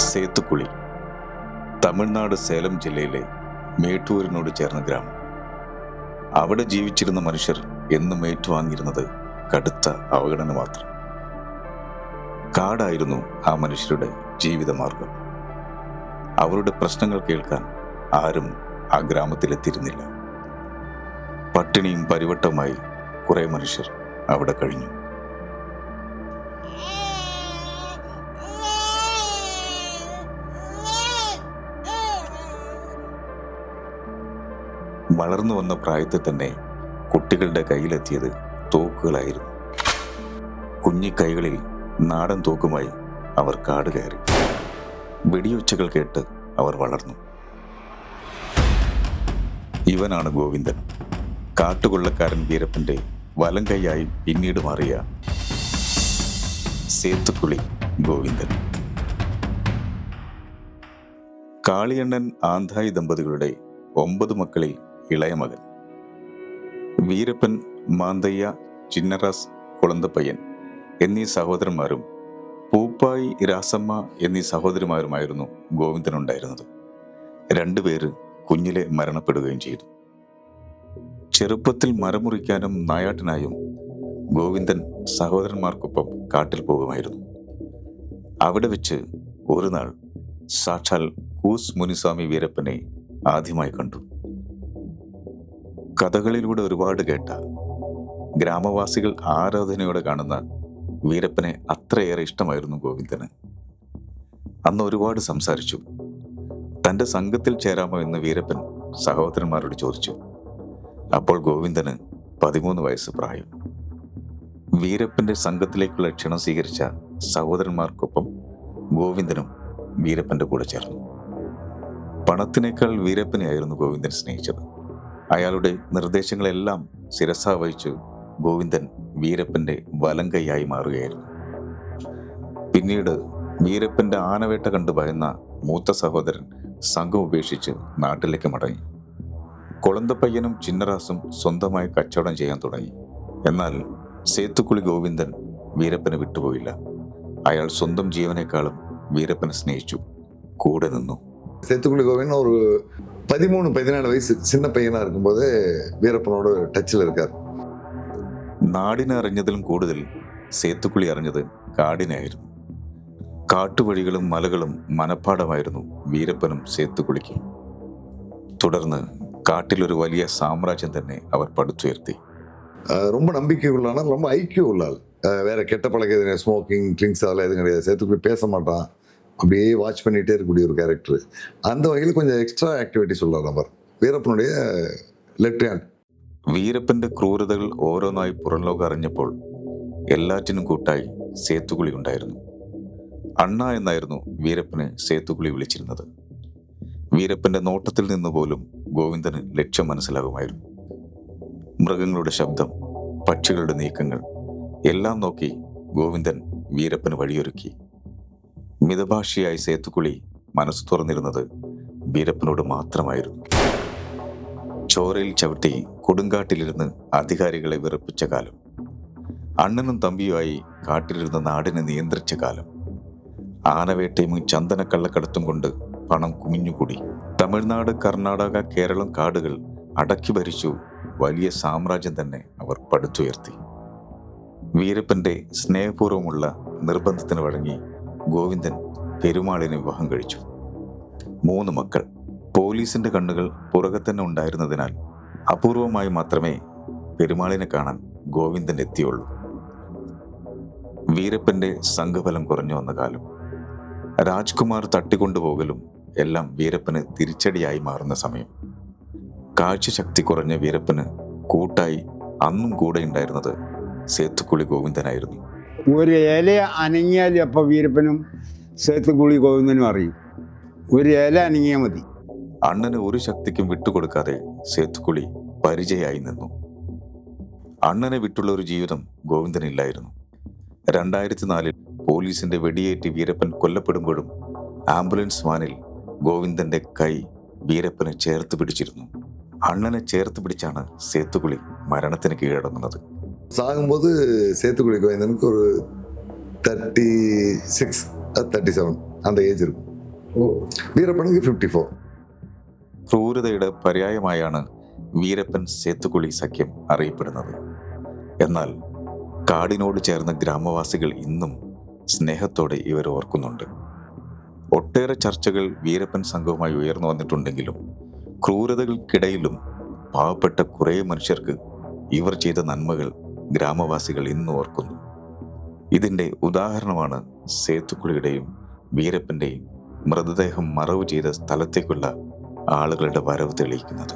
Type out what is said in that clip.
സേത്തുക്കുളി തമിഴ്നാട് സേലം ജില്ലയിലെ മേട്ടൂരിനോട് ചേർന്ന ഗ്രാമം. അവിടെ ജീവിച്ചിരുന്ന മനുഷ്യർ എന്നും ഏറ്റുവാങ്ങിയിരുന്നത് കടുത്ത അവഗണന മാത്രം. കാടായിരുന്നു ആ മനുഷ്യരുടെ ജീവിതമാർഗം. അവരുടെ പ്രശ്നങ്ങൾ കേൾക്കാൻ ആരും ആ ഗ്രാമത്തിലെത്തിയിരുന്നില്ല. പട്ടിണിയും പരിവട്ടവുമായി കുറെ മനുഷ്യർ അവിടെ കഴിഞ്ഞു. വളർന്നു വന്ന പ്രായത്തിൽ തന്നെ കുട്ടികളുടെ കയ്യിലെത്തിയത് തോക്കുകളായിരുന്നു. കുഞ്ഞിക്കൈകളിൽ നാടൻ തോക്കുമായി അവർ കാട് കയറി. വെടിയൊച്ചകൾ കേട്ട് അവർ വളർന്നു. ഇവനാണ് ഗോവിന്ദൻ, കാട്ടുകൊള്ളക്കാരൻ വീരപ്പന്റെ വലം കൈയായി പിന്നീട് മാറിയ സേത്തുക്കുളി ഗോവിന്ദൻ. കാളിയണ്ണൻ ആന്ധായി ദമ്പതികളുടെ 9 മക്കളിൽ ഇളയ മകൻ. വീരപ്പൻ, മാന്തയ്യ, ചിന്നറാസ്, കുളന്തപ്പയ്യൻ എന്നീ സഹോദരന്മാരും പൂപ്പായി, രാസമ്മ എന്നീ സഹോദരിമാരുമായിരുന്നു ഗോവിന്ദനുണ്ടായിരുന്നത്. 2 പേര് കുഞ്ഞിലെ മരണപ്പെടുകയും ചെയ്തു. ചെറുപ്പത്തിൽ മരം മുറിക്കാനും നായാട്ടിനായും ഗോവിന്ദൻ സഹോദരന്മാർക്കൊപ്പം കാട്ടിൽ പോകുമായിരുന്നു. അവിടെ വെച്ച് ഒരു നാൾ സാക്ഷാൽ കൂസ് മുനിസ്വാമി വീരപ്പനെ ആദ്യമായി കണ്ടു. കഥകളിലൂടെ ഒരുപാട് കേട്ട, ഗ്രാമവാസികൾ ആരാധനയോടെ കാണുന്ന വീരപ്പനെ അത്രയേറെ ഇഷ്ടമായിരുന്നു ഗോവിന്ദന്. അന്ന് ഒരുപാട് സംസാരിച്ചു. തൻ്റെ സംഘത്തിൽ ചേരാമോ എന്ന് വീരപ്പൻ സഹോദരന്മാരോട് ചോദിച്ചു. അപ്പോൾ ഗോവിന്ദന് 13 വയസ്സ് പ്രായം. വീരപ്പന്റെ സംഘത്തിലേക്കുള്ള ക്ഷണം സ്വീകരിച്ച സഹോദരന്മാർക്കൊപ്പം ഗോവിന്ദനും വീരപ്പന്റെ കൂടെ ചേർന്നു. പണത്തിനേക്കാൾ വീരപ്പനെയായിരുന്നു ഗോവിന്ദൻ സ്നേഹിച്ചത്. അയാളുടെ നിർദ്ദേശങ്ങളെല്ലാം ശിരസാ വഹിച്ച് ഗോവിന്ദൻ വീരപ്പന്റെ വലം കൈയായി മാറുകയായിരുന്നു. പിന്നീട് വീരപ്പന്റെ ആനവേട്ട കണ്ടു ഭയന്ന മൂത്ത സഹോദരൻ സംഘം ഉപേക്ഷിച്ച് നാട്ടിലേക്ക് മടങ്ങി. കുളന്തപ്പയ്യനും ചിന്നറാസും സ്വന്തമായി കച്ചവടം ചെയ്യാൻ തുടങ്ങി. എന്നാൽ സേത്തുക്കുളി ഗോവിന്ദൻ വീരപ്പനെ വിട്ടുപോയില്ല. അയാൾ സ്വന്തം ജീവനേക്കാളും വീരപ്പനെ സ്നേഹിച്ചു, കൂടെ നിന്നു. சேத்துக்குழி கோவின் ஒரு 13-14 வயசு சின்ன பையனா இருக்கும்போது വീരപ്പനോട് ടച്ചിൽ இருக்கார். നാടിനെ അറിഞ്ഞതിലും കൂടുതൽ സേത്തുക്കുളി അറിഞ്ഞത് കാടിനായിരുന്നു. കാട്ടുവഴികളും മലകളും മനപ്പാടമായിരുന്നു വീരപ്പനും സേത്തുക്കുളിക്കും. തുടർന്ന് കാട്ടിലൊരു വലിയ സാമ്രാജ്യം തന്നെ അവർ പടുത്തുയർത്തി. ரொம்ப நம்பிக்கை உள்ளானா, ரொம்ப ஐக்கியம் உள்ளாள். வேற கெட்ட பழக்கம், ஸ்மோக்கிங், ட்ரிங்க்ஸ் அதெல்லாம் எதுவும் கிடையாது. சேத்துக்குழி பேச மாட்டான், அப்படியே வாட்ச் பண்ணிகிட்டே இருக்கக்கூடிய ஒரு கேரக்டர். அந்த வகையில் கொஞ்சம் எக்ஸ்ட்ரா ஆக்டிவிட்டி சொல்கிறார் நம்பர் വീരപ്പനുடைய ലെഫ്റ്റ് ഹാൻഡ്. വീരപ്പന്റെ ക്രൂരതകൾ ഓരോന്നായി പുറംലോകം അറിഞ്ഞപ്പോൾ എല്ലാറ്റിനും കൂട്ടായി സേത്തുക്കുളി ഉണ്ടായിരുന്നു. അണ്ണ എന്നായിരുന്നു വീരപ്പനെ സേത്തുക്കുളി വിളിച്ചിരുന്നത്. വീരപ്പന്റെ നോട്ടത്തിൽ നിന്ന് പോലും ഗോവിന്ദന് ലക്ഷ്യം മനസ്സിലാകുമായിരുന്നു. മൃഗങ്ങളുടെ ശബ്ദം, പക്ഷികളുടെ നീക്കങ്ങൾ എല്ലാം നോക്കി ഗോവിന്ദൻ വീരപ്പന് വഴിയൊരുക്കി. മിതഭാഷിയായി സേത്തുക്കുളി മനസ്സ് തുറന്നിരുന്നത് വീരപ്പനോട് മാത്രമായിരുന്നു. ചോരയിൽ ചവിട്ടി കൊടുങ്കാട്ടിലിരുന്ന് അധികാരികളെ വിറപ്പിച്ച കാലം, അണ്ണനും തമ്പിയുമായി കാട്ടിലിരുന്ന് നാടിനെ നിയന്ത്രിച്ച കാലം, ആനവേട്ടയും ചന്ദനക്കള്ളക്കടത്തും കൊണ്ട് പണം കുമിഞ്ഞുകൂടി തമിഴ്നാട്, കർണാടക, കേരളം കാടുകൾ അടക്കി ഭരിച്ചു വലിയ സാമ്രാജ്യം തന്നെ അവർ പടുത്തുയർത്തി. വീരപ്പന്റെ സ്നേഹപൂർവ്വമുള്ള നിർബന്ധത്തിന് വഴങ്ങി ഗോവിന്ദൻ പെരുമാളിനെ വിവാഹം കഴിച്ചു. 3 മക്കൾ. പോലീസിന്റെ കണ്ണുകൾ പുറകെ തന്നെ ഉണ്ടായിരുന്നതിനാൽ അപൂർവമായി മാത്രമേ പെരുമാളിനെ കാണാൻ ഗോവിന്ദൻ എത്തിയുള്ളൂ. വീരപ്പന്റെ സംഘബലം കുറഞ്ഞു വന്ന കാലം, രാജ്കുമാർ തട്ടിക്കൊണ്ടുപോകലും എല്ലാം വീരപ്പന് തിരിച്ചടിയായി മാറുന്ന സമയം. കാഴ്ചശക്തി കുറഞ്ഞ വീരപ്പന് കൂട്ടായി അന്നും കൂടെ ഉണ്ടായിരുന്നത് സേത്തുക്കുളി ഗോവിന്ദനായിരുന്നു. ഒരു ഇല അനങ്ങിയാൽ അപ്പോൾ വീരപ്പനും സേത്തുക്കുളി ഗോവിന്ദനും അറിയും. ഒരു ഇല അനങ്ങിയാൽ മതി. അണ്ണന് ഒരു ശക്തിക്കും വിട്ടുകൊടുക്കാതെ സേത്തുക്കുളി പരിചയമായി നിന്നു. അണ്ണനെ വിട്ടുള്ള ഒരു ജീവിതം ഗോവിന്ദനില്ലായിരുന്നു. 2004 പോലീസിന്റെ വെടിയേറ്റ് വീരപ്പൻ കൊല്ലപ്പെടുമ്പോഴും ആംബുലൻസ് വാനിൽ ഗോവിന്ദന്റെ കൈ വീരപ്പനെ ചേർത്ത് പിടിച്ചിരുന്നു. അണ്ണനെ ചേർത്ത് പിടിച്ചാണ് സേത്തുക്കുളി മരണത്തിന് കീഴടങ്ങുന്നത്. சாகும்போது சேத்துக்குழி கோவிந்தனுக்கு ஒரு 36 37 அந்த ஏஜ் இருக்கும். വീരപ്പണിക്ക് 54. ക്രൂരതയുടെ പര്യായമായാണ് വീരപ്പൻ സേത്തുകുളി സഖ്യം അറിയപ്പെടുന്നത്. എന്നാൽ കാടിനോട് ചേർന്ന ഗ്രാമവാസികൾ ഇന്നും സ്നേഹത്തോടെ ഇവർ ഓർക്കുന്നുണ്ട്. ഒട്ടേറെ ചർച്ചകൾ വീരപ്പൻ സംഘവുമായി ഉയർന്നു വന്നിട്ടുണ്ടെങ്കിലും ക്രൂരതകൾക്കിടയിലും പാവപ്പെട്ട കുറേ മനുഷ്യർക്ക് ഇവർ ചെയ്ത നന്മകൾ ഗ്രാമവാസികൾ ഇന്നും ഓർക്കുന്നു. ഇതിൻ്റെ ഉദാഹരണമാണ് സേത്തുക്കുളിയുടെയും വീരപ്പൻ്റെയും മൃതദേഹം മറവ് ചെയ്ത സ്ഥലത്തേക്കുള്ള ആളുകളുടെ വരവ് തെളിയിക്കുന്നത്.